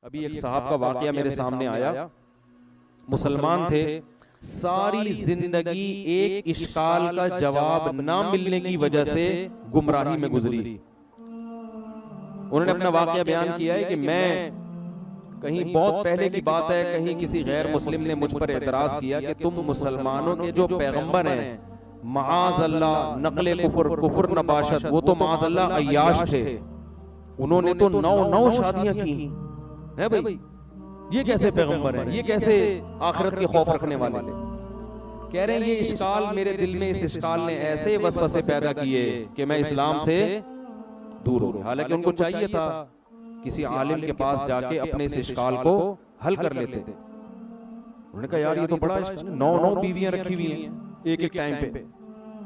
अभी एक साहब का वाकया मेरे सामने आया। मुसलमान थे, सारी जिंदगी एक इश्काल का जवाब ना मिलने की वजह से गुमराही में गुजरी। उन्होंने अपना वाकया बयान किया है कि मैं कहीं बहुत पहले की बात है, कहीं किसी गैर मुस्लिम ने मुझ पर एतराज किया कि तुम मुसलमानों के जो पैगंबर हैं, माज़ अल्लाह नकले कुफर कुफर नबाशत, वो तो माज़ अल्लाह अय्याश थे, उन्होंने तो 9 शादियां की है भाई, ये कैसे पैगंबर हैं, ये कैसे आखिरत के खौफ रखने वाले। कह रहे हैं ये इश्काल मेरे दिल में, इस इश्काल ने ऐसे वसवसे पैदा किए कि मैं इस्लाम से दूर हो गया। हालांकि उनको चाहिए था किसी आलिम के पास जाके अपने इस इश्काल को हल कर लेते थे। उन्होंने कहा यार ये तो बड़ा इश्काल है, 9 बीवियां रखी हुई हैं एक टाइम पे,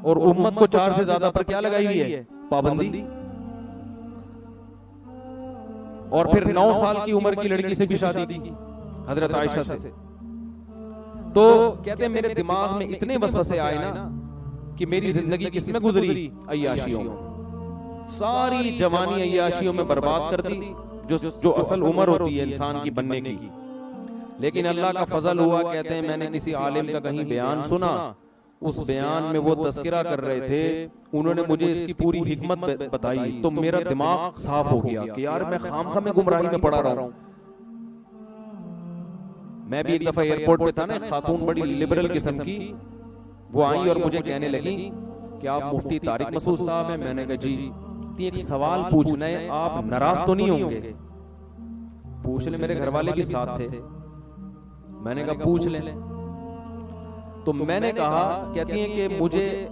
और उम्मत को 4 से ज्यादा पर क्या लगाई हुई है, पाबंदी। और फिर 9 साल की उम्र की लड़की से भी शादी की हजरत आयशा से। तो कहते हैं मेरे दिमाग में इतने वसवसे आए ना कि मेरी जिंदगी किसमें गुजरी, अय्याशियों में। सारी जवानी अय्याशियों में बर्बाद कर दी, जो असल उम्र होती है इंसान की बनने की। लेकिन अल्लाह का फजल हुआ, कहते हैं मैंने किसी आलिम का कहीं बयान सुना, उस बयान में वो तस्करा कर रहे थे, उन्होंने मुझे इसकी पूरी हिकमत बताई, तो मेरा दिमाग साफ हो गया कि यार मैं खामखा में गुमराही में पड़ा रहा हूं। मैं भी एक दफा एयरपोर्ट पे था ना, खातून बड़ी लिबरल किस्म की, वो आई और मुझे कहने लगी कि आप मुफ्ती तारिक मसूद साहब हैं। मैंने कहा जी, एक सवाल पूछना है, आप नाराज तो नहीं होंगे? पूछ ले, मेरे घर वाले भी साथ थे। मैंने कहा पूछ ले। तो मैंने कहा, कहती हैं कि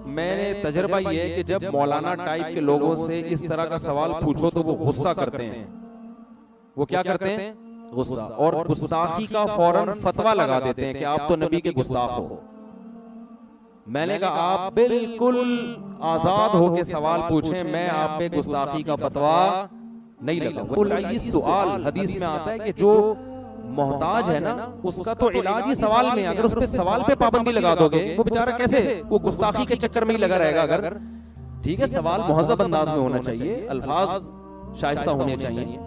मैंने तजर्बा ये है कि जब मौलाना टाइप के लोगों से इस तरह का सवाल पूछो तो वो गुस्सा करते हैं। वो क्या करते हैं? गुस्सा, और गुस्ताखी का फौरन फतवा लगा देते हैं कि आप तो नबी के गुस्ताख हो। मैंने कहा आप बिल्कुल आजाद होकर सवाल पूछें, मैं आप पे गुस्ताखी का फतवा नहीं लगाऊंगा। ये सवाल हदीस में आता है कि जो मोहताज है ना, उसका तो इलाज ही सवाल में। अगर उस पे सवाल पे पाबंदी लगा दोगे, वो बेचारा कैसे, वो गुस्ताखी के चक्कर में ही लगा रहेगा। अगर ठीक है, सवाल मुहज़्ज़ब अंदाज में होना चाहिए, अल्फाज शाइस्ता होने चाहिए।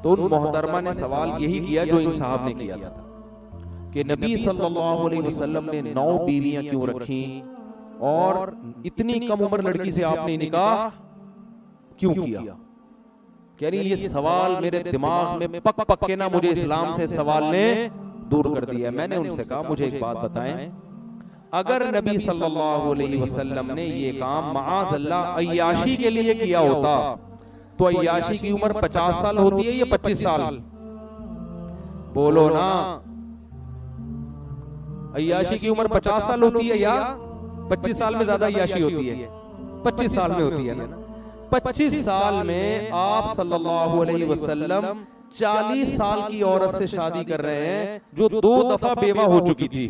तो उन मोहतरमा ने सवाल यही किया जो इन साहब ने किया था कि नबी सल्लल्लाहु अलैहि वसल्लम ने 9 बीवियां क्यों रखी, और इतनी कम उम्र लड़की से आपने निकाह क्यों किया। कह रही ये सवाल मेरे दिमाग में पक पक के ना मुझे इस्लाम से सवाल ने दूर कर दिया। मैंने उनसे कहा मुझे एक बात बताएं, अगर नबी सल्लल्लाहु अलैहि वसल्लम ने ये काम माज़ अल्लाह अय्याशी के लिए किया होता, तो अय्याशी की उम्र 50 साल होती है या 25 साल? बोलो ना, अय्याशी की उम्र 50 साल होती है या 25 साल में ज्यादा अय्याशी होती है? 25 साल में होती है ना। 25 साल में आप सल्लल्लाहु अलैहि वसल्लम 40 साल की औरत से शादी कर रहे हैं जो 2 दफा बेवा हो चुकी थी।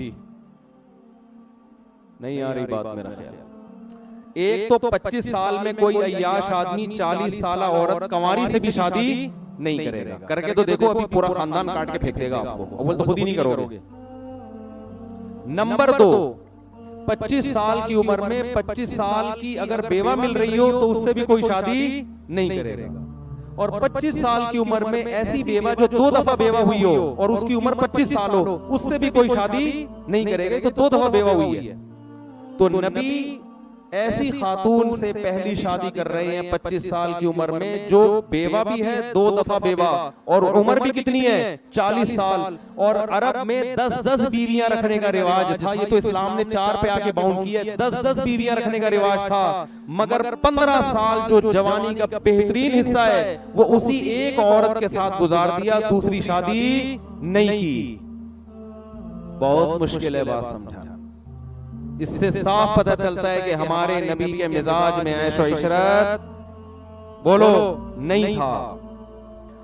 नहीं आ रही बात मेरा ख्याल। एक तो 25 साल में कोई अय्याश आदमी 40 साल औरत कंवारी से भी शादी नहीं करेगा। करके तो देखो, अभी पूरा खानदान काट के फेंक देगा आपको, अव्वल तो खुद ही नहीं करोगे। नंबर 2, 25 साल की उम्र में 25 साल की अगर बेवा मिल रही हो तो उससे भी कोई शादी नहीं करेगा। और 25 साल की उम्र में ऐसी बेवा जो 2 दफा बेवा हुई हो और उसकी उम्र 25 साल हो, उससे भी कोई शादी नहीं करेगा। तो 2 दफा बेवा हुई है। तो नबी ऐसी खातून से पहली शादी कर रहे हैं 25 साल की उम्र में, जो बेवा भी है, 2 दफा बेवा, और उम्र भी कितनी है, 40 साल। और अरब में 10-10 बीवियां रखने का रिवाज था। ये तो इस्लाम ने 4 पे आके बाउंड किया। 10-10 बीवियां रखने का रिवाज था। मगर 15 साल जो जवानी का बेहतरीन हिस्सा है, वो उसी एक औरत के साथ गुजार दिया, दूसरी शादी नहीं की। बहुत मुश्किल है बात समझाना। इससे साफ पता चलता है कि हमारे नबी के मिजाज में ऐशो इशरत बोलो नहीं था।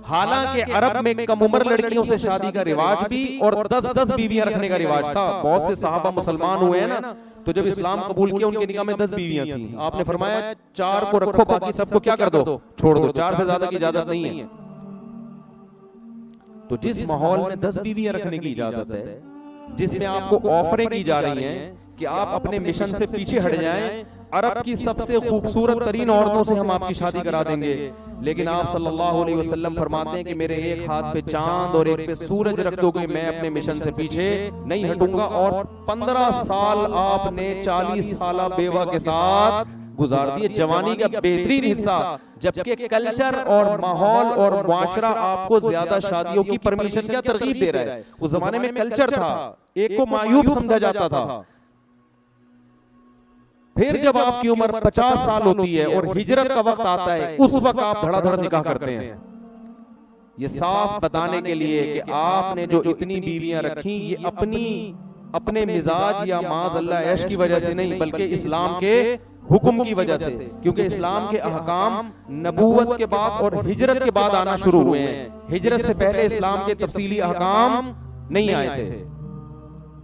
हालांकि अरब में कम उम्र लड़कियों से शादी का रिवाज भी और 10-10 बीवियां रखने का रिवाज था। बहुत से सहाबा मुसलमान हुए हैं ना, तो जब इस्लाम कबूल किया उनके निकाह में 10 बीवियां थी। आपने फरमाया 4 को रखो, बाकी सबको क्या कर दो, छोड़ दो। 4 से ज्यादा की इजाजत नहीं है। तो जिस माहौल में 10 बीवियां रखने की इजाजत है, जिसमें आपको ऑफरें की जा रही हैं कि आप अपने मिशन से पीछे हट जाएं, अरब की सबसे खूबसूरत तरीन औरतों से हम आपकी शादी करा देंगे, लेकिन आप सल्लल्लाहु अलैहि वसल्लम फरमाते हैं कि मेरे एक हाथ पे चांद और एक पे सूरज रख दोगे, मैं अपने मिशन से पीछे नहीं हटूंगा। और 15 साल आपने 40 साल बेवा के साथ गुजार दिए, जवानी का बेहतरीन हिस्सा, जबकि कल्चर और माहौल और मुआशरा आपको ज्यादा शादियों की परमिशन क्या तरगीब दे रहा है। उस जमाने में कल्चर था, एक को मायूब समझा जाता था। फिर जब आपकी उम्र 50 साल होती है और हिजरत का वक्त आता है, उस वक्त आप धड़ाधड़ निकाह करते हैं। ये साफ बताने के लिए कि आपने जो इतनी बीवियां रखी, ये अपने मिजाज या माज़अल्लाह ऐश की वजह से नहीं, बल्कि इस्लाम के हुक्म की वजह से, क्योंकि इस्लाम के अहकाम नबूवत के बाद और हिजरत के बाद आना शुरू हुए हैं। हिजरत से पहले इस्लाम के तफसीली अहकाम नहीं आए थे।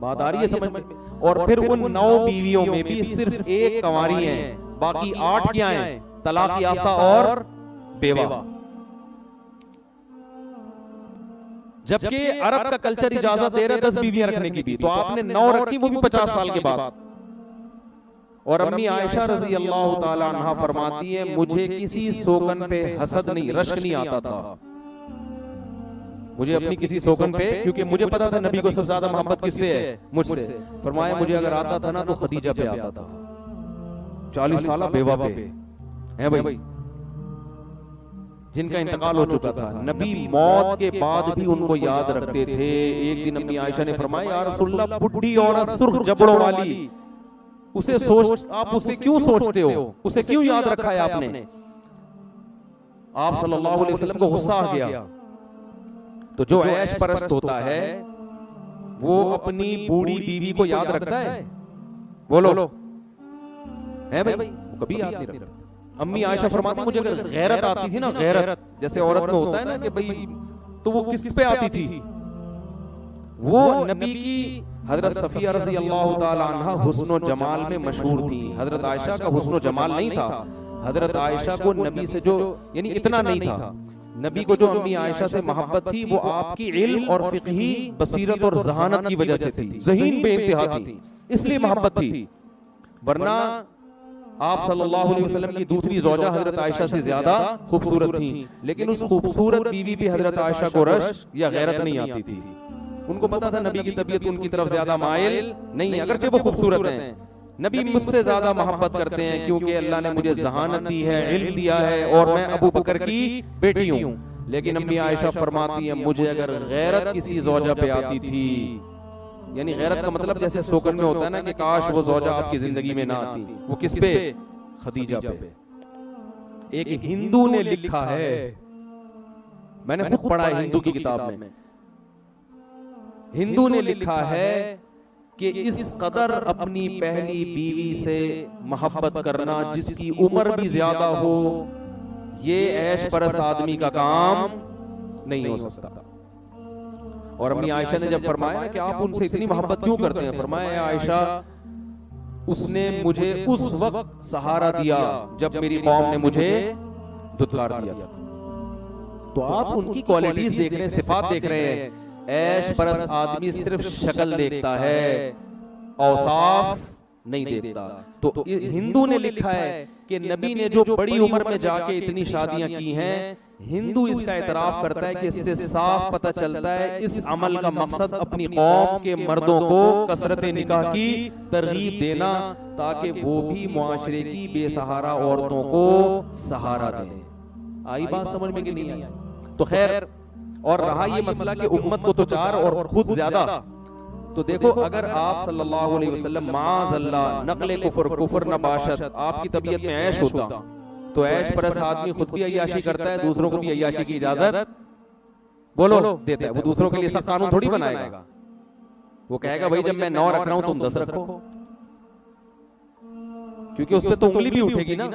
बात आ रही है समझ में? और फिर उन 9 बीवियों में भी सिर्फ एक कंवारी है, बाकी 8 क्या हैं? तलाक याफ्ता और बेवा। जबकि अरब का कल्चर इजाजत दे रहा है 10 बीवियां रखने की भी, तो आपने 9 रखी, वो भी 50 साल के बाद। और अम्मी आयशा रजी अल्लाह ताला अन्हा फरमाती है, मुझे किसी सोगन पे हसद नहीं, रश्क नहीं आता था मुझे अपनी किसी सोगन पे, क्योंकि मुझे पता था नबी को सबसे ज्यादा मोहब्बत किससे है? मुझसे। फरमाया मुझे अगर आता था ना तो खदीजा पे आता था। 40 साल बेवा पे है भाई, जिनका इंतकाल हो चुका था। नबी मौत के बाद भी उनको याद रखते थे। एक दिन अम्मी आयशा ने फरमाया, या रसूलल्लाह, बुढ़ी औरत सुर्ख जबड़ों वाली, उसे आप उसे क्यों सोचते हो? उसे क्यों याद रखा है आपने? आप सल्लल्लाहु अलैहि वसल्लम को गुस्सा आ गया। तो जो ऐश परस्त होता है वो अपनी बूढ़ी बीवी को याद रखता है? बोलो है भाई? वो कभी याद नहीं रखता। अम्मी आयशा फरमाती, मुझे अगर गैरत आती थी ना, गैरत जैसे औरत में होता है ना कि भाई, तो वो किस पे आती थी? वो नबी की हजरत सफिया रज़ी अल्लाह ताला अन्हा हुस्न और जमाल में मशहूर थी। हजरत आयशा का हुस्न और जमाल नहीं था। हजरत आयशा को नबी से जो यानी इतना नहीं था, नबी को जो अम्मी आयशा से मोहब्बत थी वो आपकी इल्म और फिक़ही बसीरत और ज़हानत की वजह से थी। ज़हीन बेइंतहा थी, इसलिए मोहब्बत थी। वरना आप सल्लल्लाहु अलैहि वसल्लम की दूसरी ज़ौजा हजरत आयशा से ज्यादा खूबसूरत थी, लेकिन उस खूबसूरत बीवी पे हजरत आयशा को रश या गैरत नहीं आती थी। उनको पता था नबी की तबीयत उनकी तरफ ज्यादा माइल नहीं है, अगरचे वो खूबसूरत हैं। नबी मुझसे ज्यादा मोहब्बत करते हैं क्योंकि अल्लाह ने मुझे ज़हानत दी है, इल्म दिया है, और मैं अबू बकर की बेटी हूं। लेकिन अम्मी आयशा फरमाती है, मुझे अगर गैरत किसी ज़ौजा पे आती थी, यानी गैरत का मतलब जैसे सोकन में होता है ना कि काश वो ज़ौजा आपकी जिंदगी में ना आती, वो किस पे? खदीजा पे। एक हिंदू ने लिखा है, मैंने खुद पढ़ा है हिंदू की किताब में, हिंदू ने लिखा है कि इस कदर अपनी पहली बीवी से मोहब्बत करना जिसकी उम्र भी ज्यादा हो, ये ऐश परस आदमी का काम नहीं हो सकता। और अम्मी आयशा ने जब फरमाया कि आप उनसे इतनी मोहब्बत क्यों करते हैं, फरमाया आयशा, उसने मुझे उस वक्त सहारा दिया जब मेरी कौम ने मुझे धुतकार दिया। तो आप उनकी क्वालिटीज देख रहे हैं, सिफात देख रहे हैं। ऐश परस आदमी सिर्फ शक्ल देखता है, औसाफ नहीं देखता। तो हिंदू ने लिखा है कि नबी ने जो बड़ी उम्र में जाके इतनी शादियां की हैं, हिंदू इसका एतराफ करता है कि इससे साफ पता चलता है इस अमल का मकसद अपनी कौम के मर्दों को कसरत निकाह की तरगीब देना, ताकि वो भी मुआशरे की बेसहारा औरतों को सहारा दें। आई बात समझ में कि नहीं आई? तो खैर, और रहा ये मसला कि उम्मत को तो 4 और खुद ज्यादा, तो देखो अगर आप सल्लल्लाहु अलैहि वसल्लम माज़अल्लाह नक़्ले कुफ्र नबाशत, आपकी तबीयत में ऐश होता, तो ऐश परस आदमी खुद भी अय्याशी करता है, दूसरों को भी अय्याशी की इजाजत बोलो देता है। वो दूसरों के लिए सब कानून थोड़ी बनाएगा, वो कहेगा भाई जब मैं 9 रख रहा हूं तुम 10 रखो, क्योंकि उस पर तो उंगली भी उठेगी ना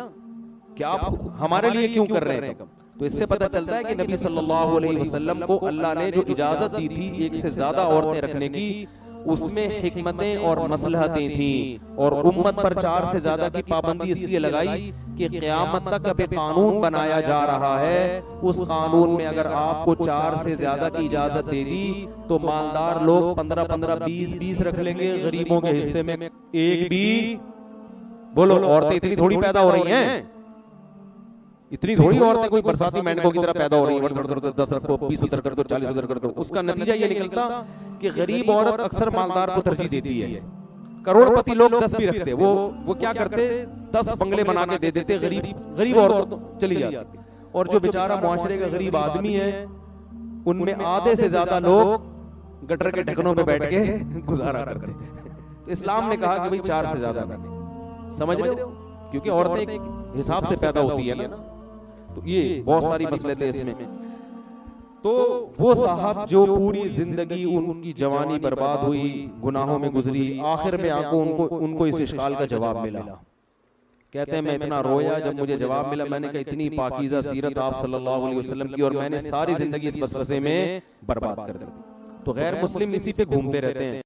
कि आप हमारे लिए क्यों कर रहे हैं। तो इससे पता चलता है कि नबी सल्लल्लाहु अलैहि वसल्लम को अल्लाह ने जो इजाजत दी थी एक से ज्यादा औरतें रखने की, उसमें हिकमतें और मसलहतें थीं और उम्मत पर 4 से ज्यादा की पाबंदी इसलिए लगाई कि क़यामत तक अब एक कानून बनाया जा रहा है, उस कानून में अगर आपको 4 से ज्यादा की इजाजत दे दी तो मालदार लोग 15-15, 20-20 रख लेंगे, गरीबों के हिस्से में एक भी। बोलो, औरतें इतनी थोड़ी पैदा हो रही हैं, इतनी थोड़ी औरतें कोई बरसाती मेंढकों की तरह पैदा हो रही हैं, 10 रख दो, 20 उधर कर दो, 40 उधर कर दो। उसका नतीजा ये निकलता कि गरीब औरत अक्सर मालदार को तरजीह देती है। करोड़पति लोग 10 भी रखते, वो क्या करते, 10 बंगले बना के दे देते, गरीब औरत तो चली जाती। और जो बेचारा मुआशरे का गरीब आदमी है, उनमें आधे से ज्यादा लोग गटर के ढक्कनों पे बैठ के गुजारा करते। तो इस्लाम ने कहा कि भाई 4 से ज्यादा नहीं, समझ रहे हो, क्योंकि औरतें एक हिसाब से पैदा होती है ना। तो ये बहुत सारी मसले थे इसमें। तो वो साहब जो पूरी जिंदगी उनकी जवानी बर्बाद हुई, गुनाहों में गुजरी, आखिर में आको उनको इस इश्काल का जवाब मिला। कहते हैं मैं इतना रोया जब मुझे जवाब मिला, मैंने कहा इतनी पाकीज़ा सीरत आप सल्लल्लाहु अलैहि वसल्लम की और मैंने सारी जिंदगी इस वसवसे में बर्बाद कर दी। तो गैर मुस्लिम इसी पे घूमते रहते हैं।